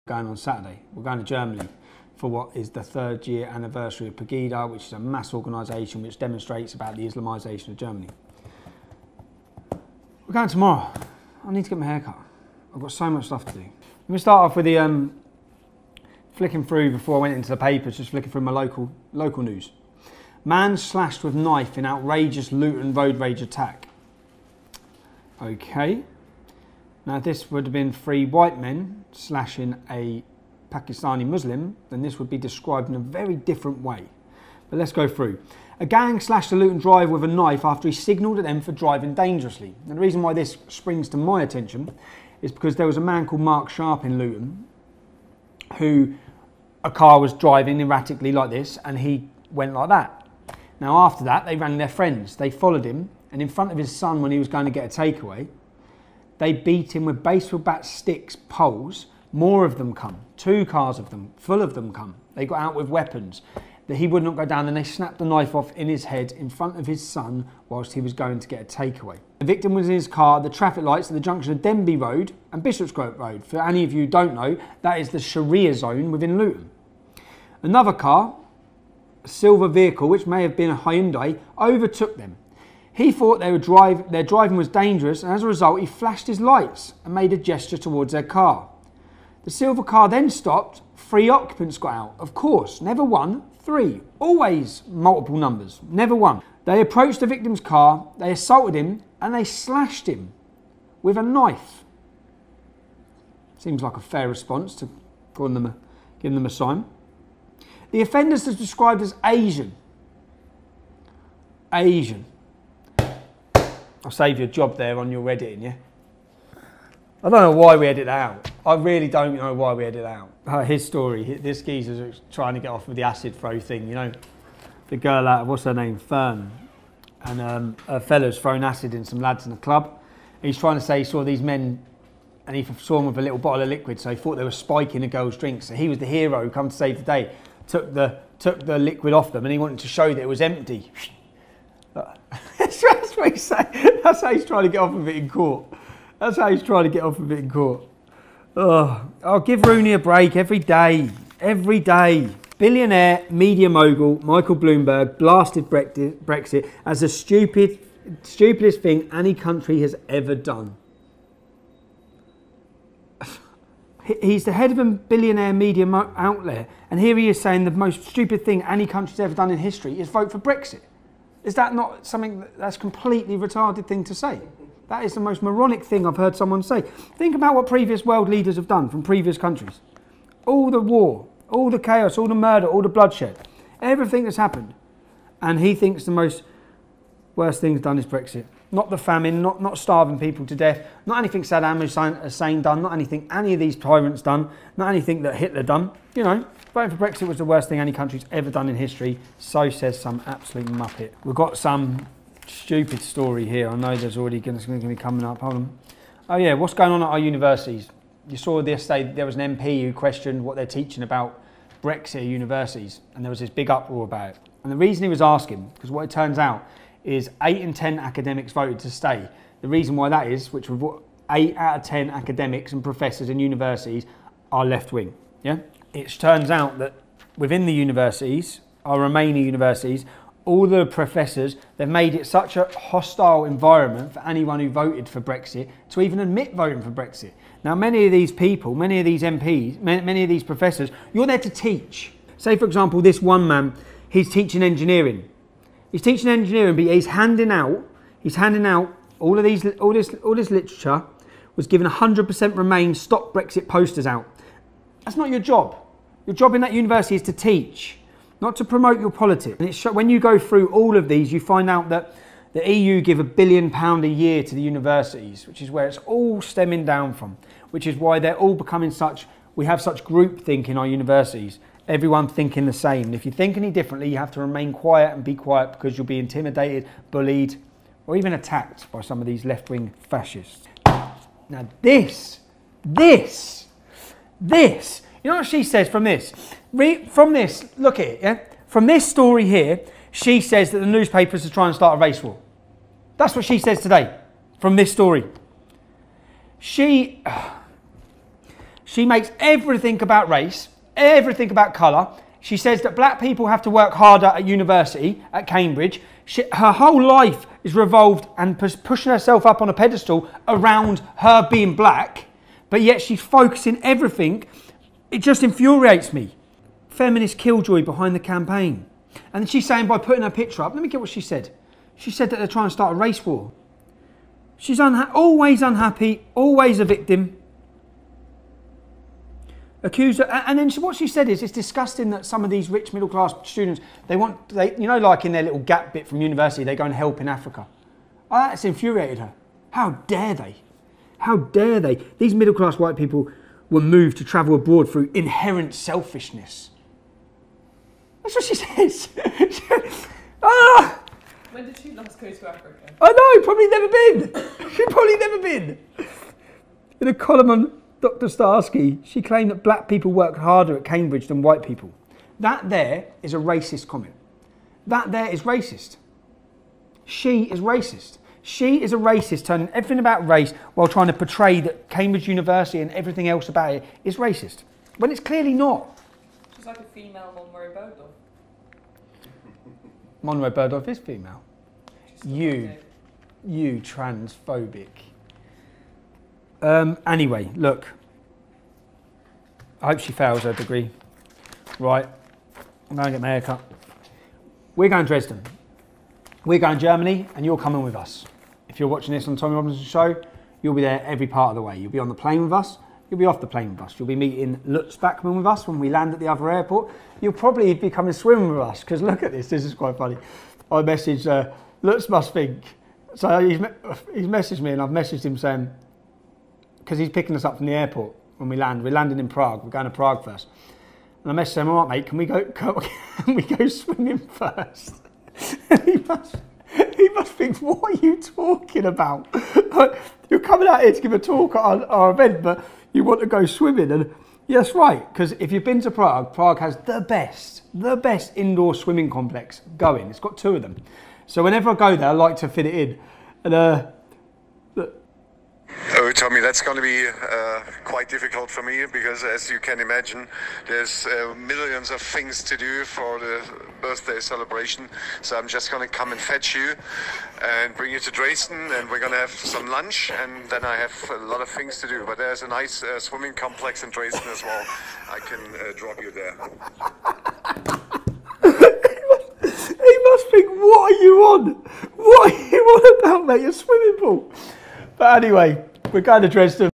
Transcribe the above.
Going on Saturday. We're going to Germany for what is the 3rd year anniversary of Pegida, which is a mass organisation which demonstrates about the Islamisation of Germany. We're going tomorrow. I need to get my hair cut. I've got so much stuff to do. Let me start off with the flicking through before I went into the papers, just flicking through my local news. Man slashed with knife in outrageous Luton road rage attack. Okay. Now, if this would have been 3 white men slashing a Pakistani Muslim, then this would be described in a very different way. But let's go through. A gang slashed a Luton driver with a knife after he signalled at them for driving dangerously. Now, the reason why this springs to my attention is because there was a man called Mark Sharp in Luton who a car was driving erratically like this and he went like that. Now, after that, they rang their friends. They followed him, and in front of his son when he was going to get a takeaway, they beat him with baseball bats, sticks, poles. More of them come. 2 cars of them, full of them come. They got out with weapons. That he would not go down, and they snapped the knife off in his head in front of his son whilst he was going to get a takeaway. The victim was in his car at the traffic lights at the junction of Denby Road and Bishopsgrove Road. For any of you who don't know, that is the Sharia zone within Luton. Another car, a silver vehicle, which may have been a Hyundai, overtook them. He thought their driving was dangerous, and as a result, he flashed his lights and made a gesture towards their car. The silver car then stopped. 3 occupants got out. Of course, never 1, 3. Always multiple numbers, never 1. They approached the victim's car, they assaulted him, and they slashed him with a knife. Seems like a fair response to giving them a sign. The offenders are described as Asian. Asian. I'll save you a job there on your editing, yeah? I don't know why we edit that out. I really don't know why we edit that out. His story, this geezer's trying to get off with the acid throw thing, you know? The girl out of, what's her name, Fern. And her fella's thrown acid in some lads in the club. He's trying to say he saw these men and he saw them with a little bottle of liquid, so he thought they were spiking a girl's drink. So he was the hero who come to save the day, took the liquid off them, and he wanted to show that it was empty. That's what he's saying. That's how he's trying to get off of it in court. That's how he's trying to get off of it in court. Oh, I'll give Rooney a break every day. Every day. Billionaire media mogul Michael Bloomberg blasted Brexit as the stupidest thing any country has ever done. He's the head of a billionaire media outlet, and here he is saying the most stupid thing any country's ever done in history is vote for Brexit. Is that not something that's completely retarded thing to say? That is the most moronic thing I've heard someone say. Think about what previous world leaders have done from previous countries. All the war, all the chaos, all the murder, all the bloodshed, everything that's happened. And he thinks the worst thing done is Brexit. Not the famine, not starving people to death, not anything Saddam Hussein done, not anything any of these tyrants done, not anything that Hitler done. You know, voting for Brexit was the worst thing any country's ever done in history. So says some absolute muppet. We've got some stupid story here. I know there's already going to be coming up. Hold on. Oh yeah, what's going on at our universities? You saw yesterday there was an MP who questioned what they're teaching about Brexit at universities, and there was this big uproar about it. And the reason he was asking, because what it turns out is 8 in 10 academics voted to stay. The reason why that is, which 8 out of 10 academics and professors in universities are left-wing. Yeah, it turns out that within the universities, our remaining universities, all the professors, they've made it such a hostile environment for anyone who voted for Brexit to even admit voting for Brexit. Now, many of these people, many of these MPs, many of these professors, you're there to teach. Say, for example, this one man, he's teaching engineering. He's teaching engineering, but he's handing out all this literature was given 100% Remain, Stop Brexit posters out. That's not your job. Your job in that university is to teach, not to promote your politics. And when you go through all of these, you find out that the EU give £1 billion a year to the universities, which is where it's all stemming down from, which is why they're all becoming we have such groupthink in our universities. Everyone thinking the same. And if you think any differently, you have to remain quiet and be quiet because you'll be intimidated, bullied, or even attacked by some of these left-wing fascists. Now this, you know what she says from this? From this, look at it, yeah? From this story here, she says that the newspapers are trying to start a race war. That's what she says today, from this story. She makes everything about race, everything about colour. She says that black people have to work harder at university, at Cambridge. Her whole life is revolved and pushing herself up on a pedestal around her being black, but yet she's focusing everything. It just infuriates me. Feminist killjoy behind the campaign. And she's saying by putting her picture up, let me get what she said. She said that they're trying to start a race war. She's always unhappy, always a victim. Accused her, and then what she said is it's disgusting that some of these rich middle class students, they you know, like in their little gap bit from university, they go and help in Africa. Oh, that's infuriated her. How dare they? How dare they? These middle class white people were moved to travel abroad through inherent selfishness. That's what she says. When did she last go to Africa? I know, probably never been. She's probably never been. In a column on Dr. Starsky, she claimed that black people work harder at Cambridge than white people. That there is a racist comment. That there is racist. She is racist. She is a racist, turning everything about race while trying to portray that Cambridge University and everything else about it is racist, when it's clearly not. She's like a female Monroe Bergdorf. Monroe Bergdorf is female. You transphobic. Anyway, look. I hope she fails her degree. Right, I'm going to get my hair cut. We're going to Dresden. We're going to Germany, and you're coming with us. If you're watching this on Tommy Robinson's show, you'll be there every part of the way. You'll be on the plane with us. You'll be off the plane with us. You'll be meeting Lutz Backman with us when we land at the other airport. You'll probably be coming swimming with us, because look at this. This is quite funny. I messaged Lutz must think. So he's messaged me, and I've messaged him saying, because he's picking us up from the airport when we land. We're landing in Prague. We're going to Prague first. And I messaged him, all right, mate, can we go swimming first? he must think, what are you talking about? You're coming out here to give a talk at our event, but you want to go swimming. And yes, right, because if you've been to Prague, Prague has the best indoor swimming complex going. It's got 2 of them. So whenever I go there, I like to fit it in. And Oh, Tommy, that's going to be quite difficult for me because, as you can imagine, there's millions of things to do for the birthday celebration. So I'm just going to come and fetch you and bring you to Dresden, and we're going to have some lunch, and then I have a lot of things to do. But there's a nice swimming complex in Dresden as well. I can drop you there. He must think, what are you on? What are you on about, mate? A swimming pool. But anyway, we're going to Dresden.